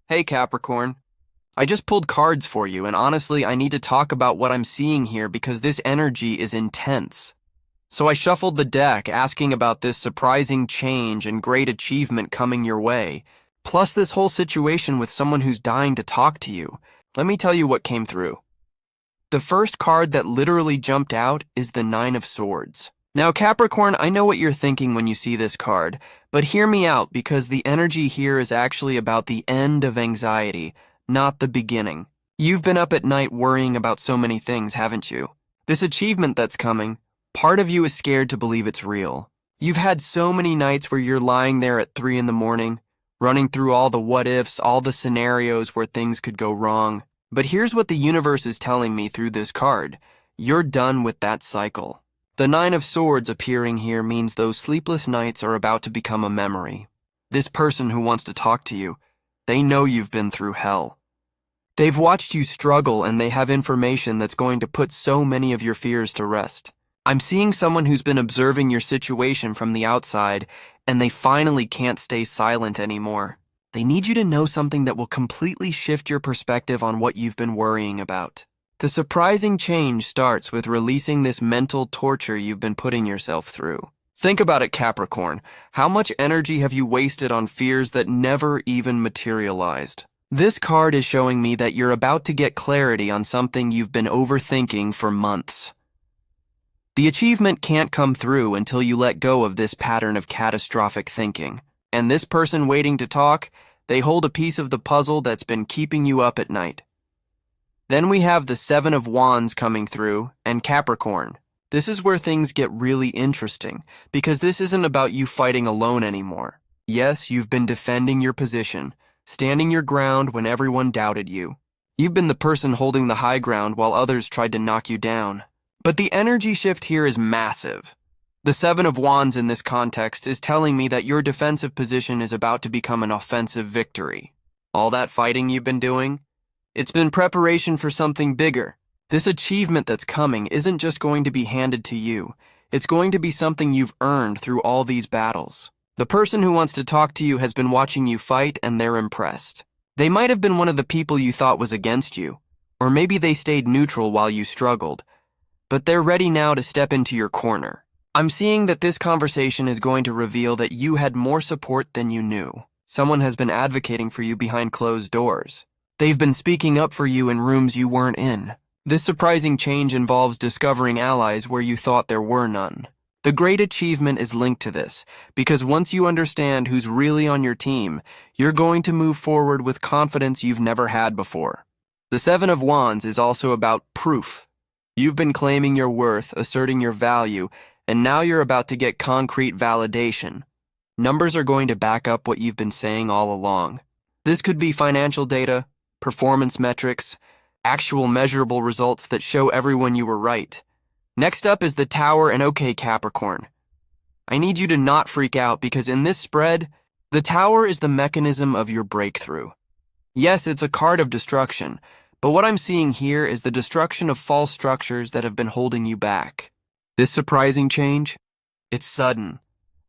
Hey Capricorn, I just pulled cards for you, and honestly, I need to talk about what I'm seeing here because this energy is intense. So I shuffled the deck, asking about this surprising change and great achievement coming your way, plus this whole situation with someone who's dying to talk to you. Let me tell you what came through. The first card that literally jumped out is the Nine of Swords. Now, Capricorn, I know what you're thinking when you see this card, but hear me out because the energy here is actually about the end of anxiety, not the beginning. You've been up at night worrying about so many things, haven't you? This achievement that's coming, part of you is scared to believe it's real. You've had so many nights where you're lying there at 3 in the morning, running through all the what-ifs, all the scenarios where things could go wrong. But here's what the universe is telling me through this card. You're done with that cycle. The Nine of Swords appearing here means those sleepless nights are about to become a memory. This person who wants to talk to you, they know you've been through hell. They've watched you struggle and they have information that's going to put so many of your fears to rest. I'm seeing someone who's been observing your situation from the outside and they finally can't stay silent anymore. They need you to know something that will completely shift your perspective on what you've been worrying about. The surprising change starts with releasing this mental torture you've been putting yourself through. Think about it, Capricorn. How much energy have you wasted on fears that never even materialized? This card is showing me that you're about to get clarity on something you've been overthinking for months. The achievement can't come through until you let go of this pattern of catastrophic thinking. And this person waiting to talk, they hold a piece of the puzzle that's been keeping you up at night. Then we have the Seven of Wands coming through, and Capricorn. This is where things get really interesting, because this isn't about you fighting alone anymore. Yes, you've been defending your position, standing your ground when everyone doubted you. You've been the person holding the high ground while others tried to knock you down. But the energy shift here is massive. The Seven of Wands in this context is telling me that your defensive position is about to become an offensive victory. All that fighting you've been doing, it's been preparation for something bigger. This achievement that's coming isn't just going to be handed to you. It's going to be something you've earned through all these battles. The person who wants to talk to you has been watching you fight and they're impressed. They might have been one of the people you thought was against you, or maybe they stayed neutral while you struggled, but they're ready now to step into your corner. I'm seeing that this conversation is going to reveal that you had more support than you knew. Someone has been advocating for you behind closed doors. They've been speaking up for you in rooms you weren't in. This surprising change involves discovering allies where you thought there were none. The great achievement is linked to this, because once you understand who's really on your team, you're going to move forward with confidence you've never had before. The Seven of Wands is also about proof. You've been claiming your worth, asserting your value, and now you're about to get concrete validation. Numbers are going to back up what you've been saying all along. This could be financial data, performance metrics, actual measurable results that show everyone you were right. Next up is the Tower and okay, Capricorn. I need you to not freak out because in this spread, the Tower is the mechanism of your breakthrough. Yes, it's a card of destruction, but what I'm seeing here is the destruction of false structures that have been holding you back. This surprising change, it's sudden.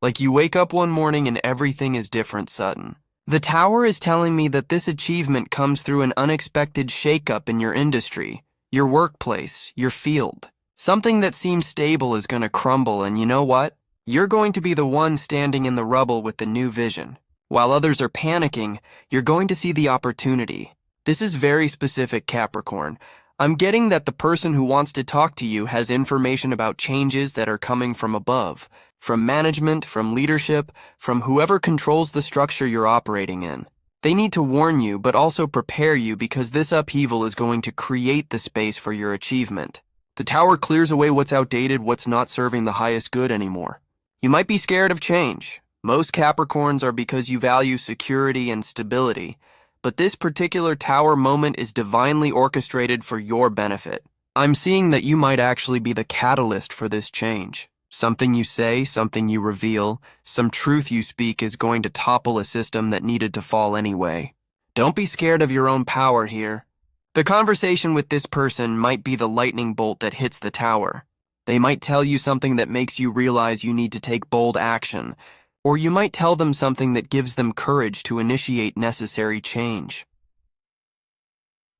Like you wake up one morning and everything is different sudden. The Tower is telling me that this achievement comes through an unexpected shakeup in your industry, your workplace, your field. Something that seems stable is going to crumble, and you know what? You're going to be the one standing in the rubble with the new vision. While others are panicking, you're going to see the opportunity. This is very specific, Capricorn. I'm getting that the person who wants to talk to you has information about changes that are coming from above. From management, from leadership, from whoever controls the structure you're operating in. They need to warn you, but also prepare you because this upheaval is going to create the space for your achievement. The Tower clears away what's outdated, what's not serving the highest good anymore. You might be scared of change. Most Capricorns are because you value security and stability, but this particular Tower moment is divinely orchestrated for your benefit. I'm seeing that you might actually be the catalyst for this change. Something you say, something you reveal, some truth you speak is going to topple a system that needed to fall anyway. Don't be scared of your own power here. The conversation with this person might be the lightning bolt that hits the Tower. They might tell you something that makes you realize you need to take bold action, Or you might tell them something that gives them courage to initiate necessary change.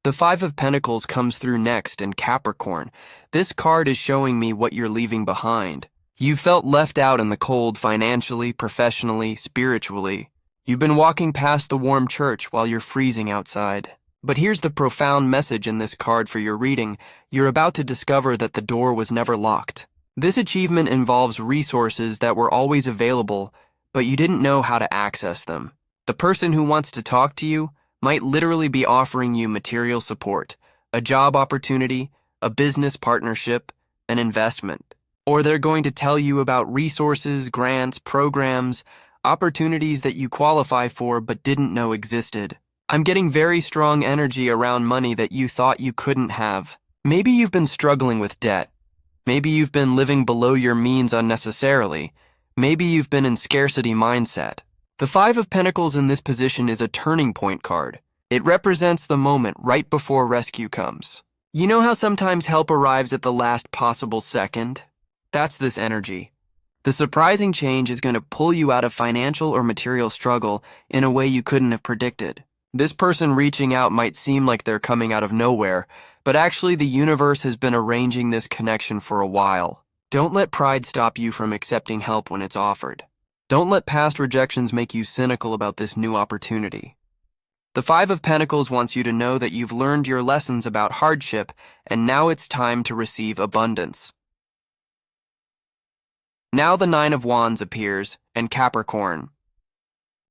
The Five of Pentacles comes through next in Capricorn. This card is showing me what you're leaving behind. You felt left out in the cold financially, professionally, spiritually. You've been walking past the warm church while you're freezing outside. But here's the profound message in this card for your reading. You're about to discover that the door was never locked. This achievement involves resources that were always available, but you didn't know how to access them. The person who wants to talk to you might literally be offering you material support, a job opportunity, a business partnership, an investment. Or they're going to tell you about resources, grants, programs, opportunities that you qualify for but didn't know existed. I'm getting very strong energy around money that you thought you couldn't have. Maybe you've been struggling with debt. Maybe you've been living below your means unnecessarily. Maybe you've been in scarcity mindset. The Five of Pentacles in this position is a turning point card. It represents the moment right before rescue comes. You know how sometimes help arrives at the last possible second? That's this energy. The surprising change is going to pull you out of financial or material struggle in a way you couldn't have predicted. This person reaching out might seem like they're coming out of nowhere, but actually the universe has been arranging this connection for a while. Don't let pride stop you from accepting help when it's offered. Don't let past rejections make you cynical about this new opportunity. The Five of Pentacles wants you to know that you've learned your lessons about hardship, and now it's time to receive abundance. Now the Nine of Wands appears, and Capricorn.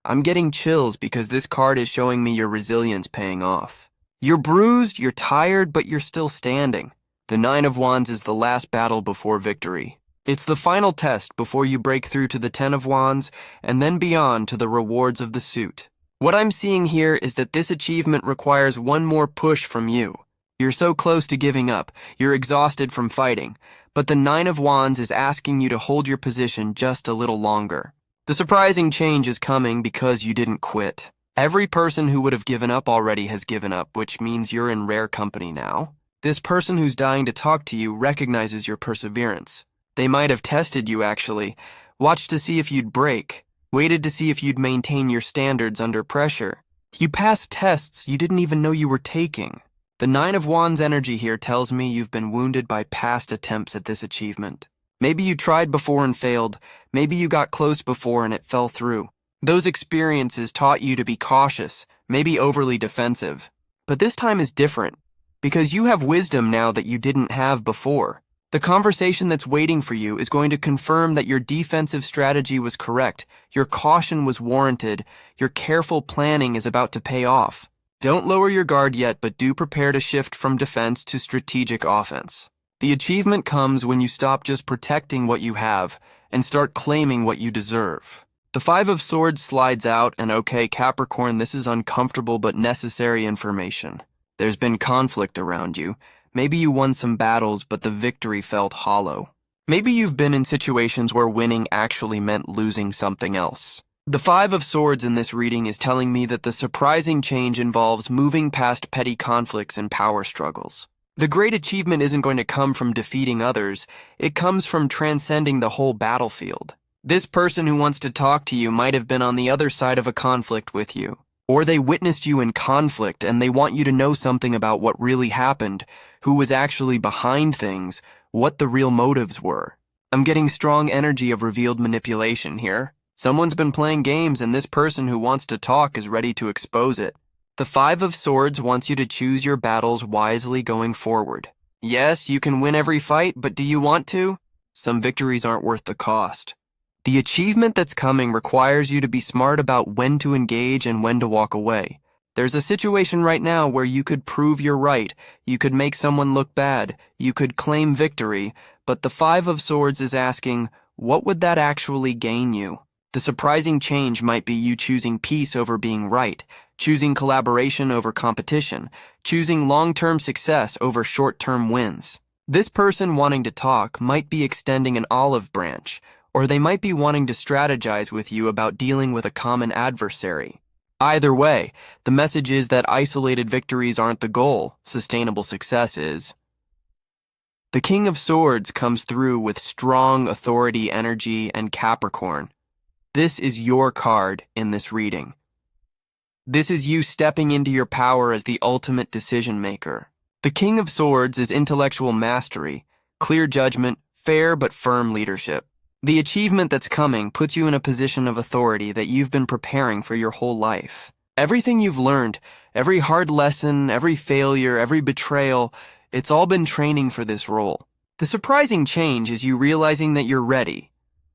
I'm getting chills because this card is showing me your resilience paying off. You're bruised, you're tired, but you're still standing. The Nine of Wands is the last battle before victory. It's the final test before you break through to the Ten of Wands and then beyond to the rewards of the suit. What I'm seeing here is that this achievement requires one more push from you. You're so close to giving up, you're exhausted from fighting, but the Nine of Wands is asking you to hold your position just a little longer. The surprising change is coming because you didn't quit. Every person who would have given up already has given up, which means you're in rare company now. This person who's dying to talk to you recognizes your perseverance. They might have tested you actually, watched to see if you'd break, waited to see if you'd maintain your standards under pressure. You passed tests you didn't even know you were taking. The Nine of Wands energy here tells me you've been wounded by past attempts at this achievement. Maybe you tried before and failed. Maybe you got close before and it fell through. Those experiences taught you to be cautious, maybe overly defensive. But this time is different, because you have wisdom now that you didn't have before. The conversation that's waiting for you is going to confirm that your defensive strategy was correct, your caution was warranted, your careful planning is about to pay off. Don't lower your guard yet, but do prepare to shift from defense to strategic offense. The achievement comes when you stop just protecting what you have and start claiming what you deserve. The Five of Swords slides out, and okay, Capricorn, this is uncomfortable but necessary information. There's been conflict around you. Maybe you won some battles, but the victory felt hollow. Maybe you've been in situations where winning actually meant losing something else. The Five of Swords in this reading is telling me that the surprising change involves moving past petty conflicts and power struggles. The great achievement isn't going to come from defeating others, it comes from transcending the whole battlefield. This person who wants to talk to you might have been on the other side of a conflict with you. Or they witnessed you in conflict and they want you to know something about what really happened, who was actually behind things, what the real motives were. I'm getting strong energy of revealed manipulation here. Someone's been playing games and this person who wants to talk is ready to expose it. The Five of Swords wants you to choose your battles wisely going forward. Yes, you can win every fight, but do you want to? Some victories aren't worth the cost. The achievement that's coming requires you to be smart about when to engage and when to walk away. There's a situation right now where you could prove you're right, you could make someone look bad, you could claim victory, but the Five of Swords is asking, what would that actually gain you? The surprising change might be you choosing peace over being right, choosing collaboration over competition, choosing long-term success over short-term wins. This person wanting to talk might be extending an olive branch, or they might be wanting to strategize with you about dealing with a common adversary. Either way, the message is that isolated victories aren't the goal, sustainable success is. The King of Swords comes through with strong authority, energy, and Capricorn. This is your card in this reading. This is you stepping into your power as the ultimate decision maker. The King of Swords is intellectual mastery, clear judgment, fair but firm leadership. The achievement that's coming puts you in a position of authority that you've been preparing for your whole life. Everything you've learned, every hard lesson, every failure, every betrayal, it's all been training for this role. The surprising change is you realizing that you're ready.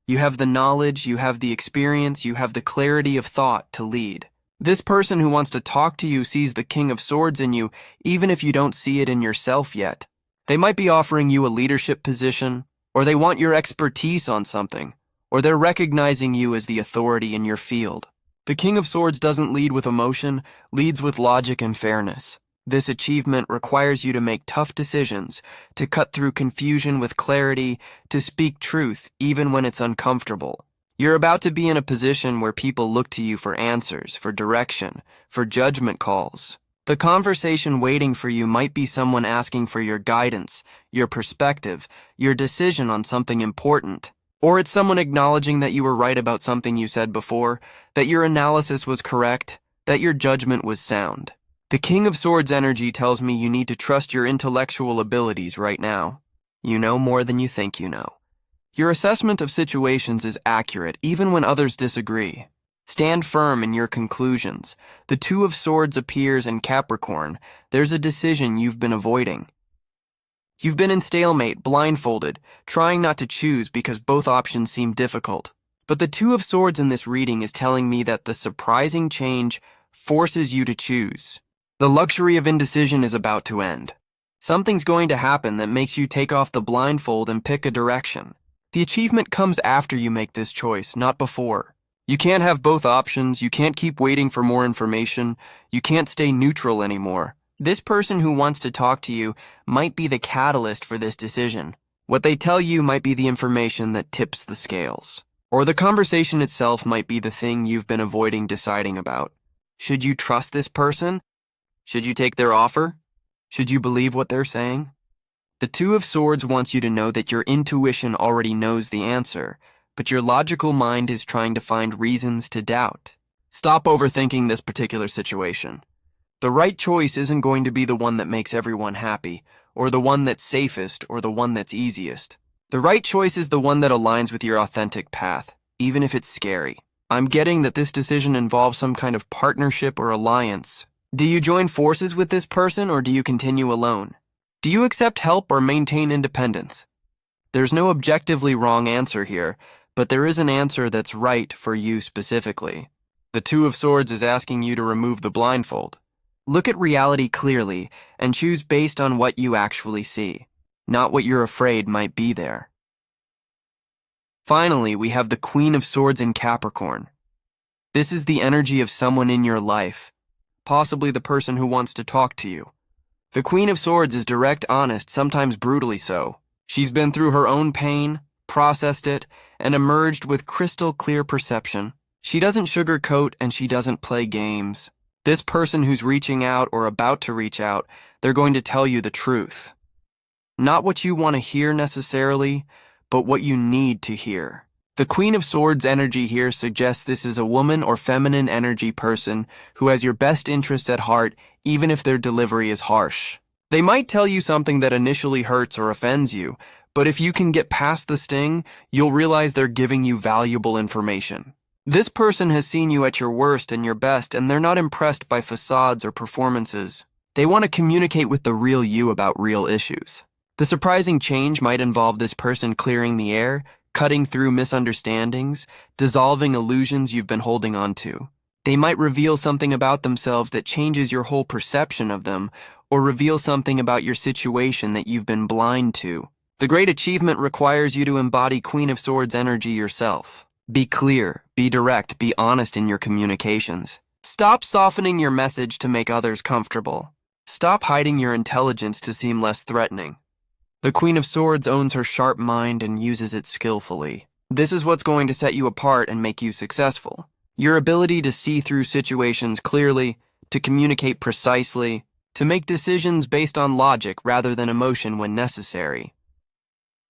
You have the knowledge, you have the experience, you have the clarity of thought to lead. This person who wants to talk to you sees the King of Swords in you, even if you don't see it in yourself yet. They might be offering you a leadership position, or they want your expertise on something, or they're recognizing you as the authority in your field. The King of Swords doesn't lead with emotion, leads with logic and fairness. This achievement requires you to make tough decisions, to cut through confusion with clarity, to speak truth even when it's uncomfortable. You're about to be in a position where people look to you for answers, for direction, for judgment calls. The conversation waiting for you might be someone asking for your guidance, your perspective, your decision on something important. Or it's someone acknowledging that you were right about something you said before, that your analysis was correct, that your judgment was sound. The King of Swords energy tells me you need to trust your intellectual abilities right now. You know more than you think you know. Your assessment of situations is accurate even when others disagree. Stand firm in your conclusions. The Two of Swords appears in Capricorn. There's a decision you've been avoiding. You've been in stalemate, blindfolded, trying not to choose because both options seem difficult. But the Two of Swords in this reading is telling me that the surprising change forces you to choose. The luxury of indecision is about to end. Something's going to happen that makes you take off the blindfold and pick a direction. The achievement comes after you make this choice, not before. You can't have both options, you can't keep waiting for more information, you can't stay neutral anymore. This person who wants to talk to you might be the catalyst for this decision. What they tell you might be the information that tips the scales. Or the conversation itself might be the thing you've been avoiding deciding about. Should you trust this person? Should you take their offer? Should you believe what they're saying? The Two of Swords wants you to know that your intuition already knows the answer, but your logical mind is trying to find reasons to doubt. Stop overthinking this particular situation. The right choice isn't going to be the one that makes everyone happy, or the one that's safest, or the one that's easiest. The right choice is the one that aligns with your authentic path, even if it's scary. I'm getting that this decision involves some kind of partnership or alliance. Do you join forces with this person, or do you continue alone? Do you accept help or maintain independence? There's no objectively wrong answer here, but there is an answer that's right for you specifically. The Two of Swords is asking you to remove the blindfold. Look at reality clearly and choose based on what you actually see, not what you're afraid might be there. Finally, we have the Queen of Swords in Capricorn. This is the energy of someone in your life, possibly the person who wants to talk to you. The Queen of Swords is direct, honest, sometimes brutally so. She's been through her own pain, processed it, and emerged with crystal clear perception. She doesn't sugarcoat and she doesn't play games. This person who's reaching out or about to reach out, they're going to tell you the truth. Not what you want to hear necessarily, but what you need to hear. The Queen of Swords energy here suggests this is a woman or feminine energy person who has your best interests at heart, even if their delivery is harsh. They might tell you something that initially hurts or offends you, but if you can get past the sting, you'll realize they're giving you valuable information. This person has seen you at your worst and your best, and they're not impressed by facades or performances. They want to communicate with the real you about real issues. The surprising change might involve this person clearing the air, cutting through misunderstandings, dissolving illusions you've been holding on to. They might reveal something about themselves that changes your whole perception of them, or reveal something about your situation that you've been blind to. The great achievement requires you to embody Queen of Swords energy yourself. Be clear, be direct, be honest in your communications. Stop softening your message to make others comfortable. Stop hiding your intelligence to seem less threatening. The Queen of Swords owns her sharp mind and uses it skillfully. This is what's going to set you apart and make you successful. Your ability to see through situations clearly, to communicate precisely, to make decisions based on logic rather than emotion when necessary.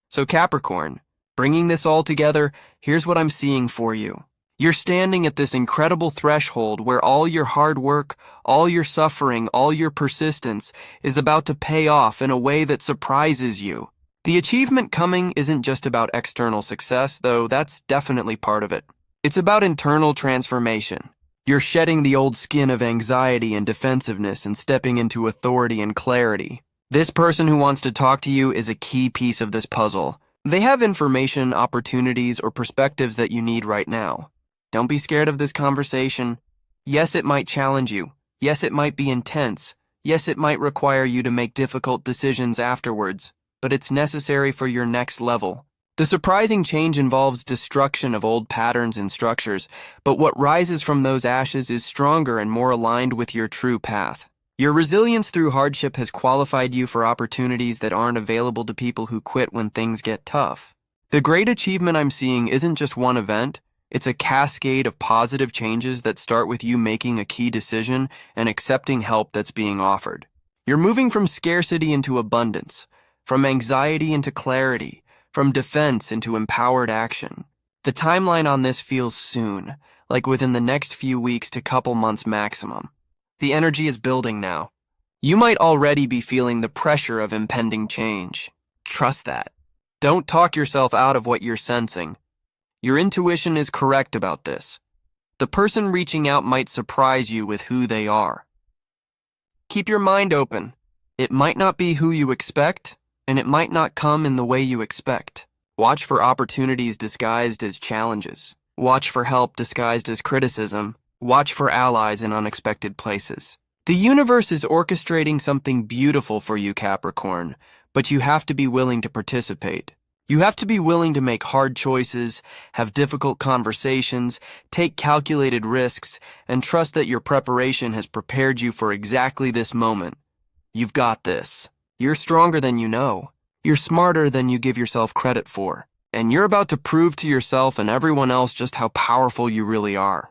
So Capricorn, bringing this all together, here's what I'm seeing for you. You're standing at this incredible threshold where all your hard work, all your suffering, all your persistence is about to pay off in a way that surprises you. The achievement coming isn't just about external success, though that's definitely part of it. It's about internal transformation. You're shedding the old skin of anxiety and defensiveness and stepping into authority and clarity. This person who wants to talk to you is a key piece of this puzzle. They have information, opportunities, or perspectives that you need right now. Don't be scared of this conversation. Yes, it might challenge you. Yes, it might be intense. Yes, it might require you to make difficult decisions afterwards, but it's necessary for your next level. The surprising change involves destruction of old patterns and structures, but what rises from those ashes is stronger and more aligned with your true path. Your resilience through hardship has qualified you for opportunities that aren't available to people who quit when things get tough. The great achievement I'm seeing isn't just one event. It's a cascade of positive changes that start with you making a key decision and accepting help that's being offered. You're moving from scarcity into abundance, from anxiety into clarity, from defense into empowered action. The timeline on this feels soon, like within the next few weeks to couple months maximum. The energy is building now. You might already be feeling the pressure of impending change. Trust that. Don't talk yourself out of what you're sensing. Your intuition is correct about this. The person reaching out might surprise you with who they are. Keep your mind open. It might not be who you expect, and it might not come in the way you expect. Watch for opportunities disguised as challenges. Watch for help disguised as criticism. Watch for allies in unexpected places. The universe is orchestrating something beautiful for you, Capricorn, but you have to be willing to participate. You have to be willing to make hard choices, have difficult conversations, take calculated risks, and trust that your preparation has prepared you for exactly this moment. You've got this. You're stronger than you know. You're smarter than you give yourself credit for. And you're about to prove to yourself and everyone else just how powerful you really are.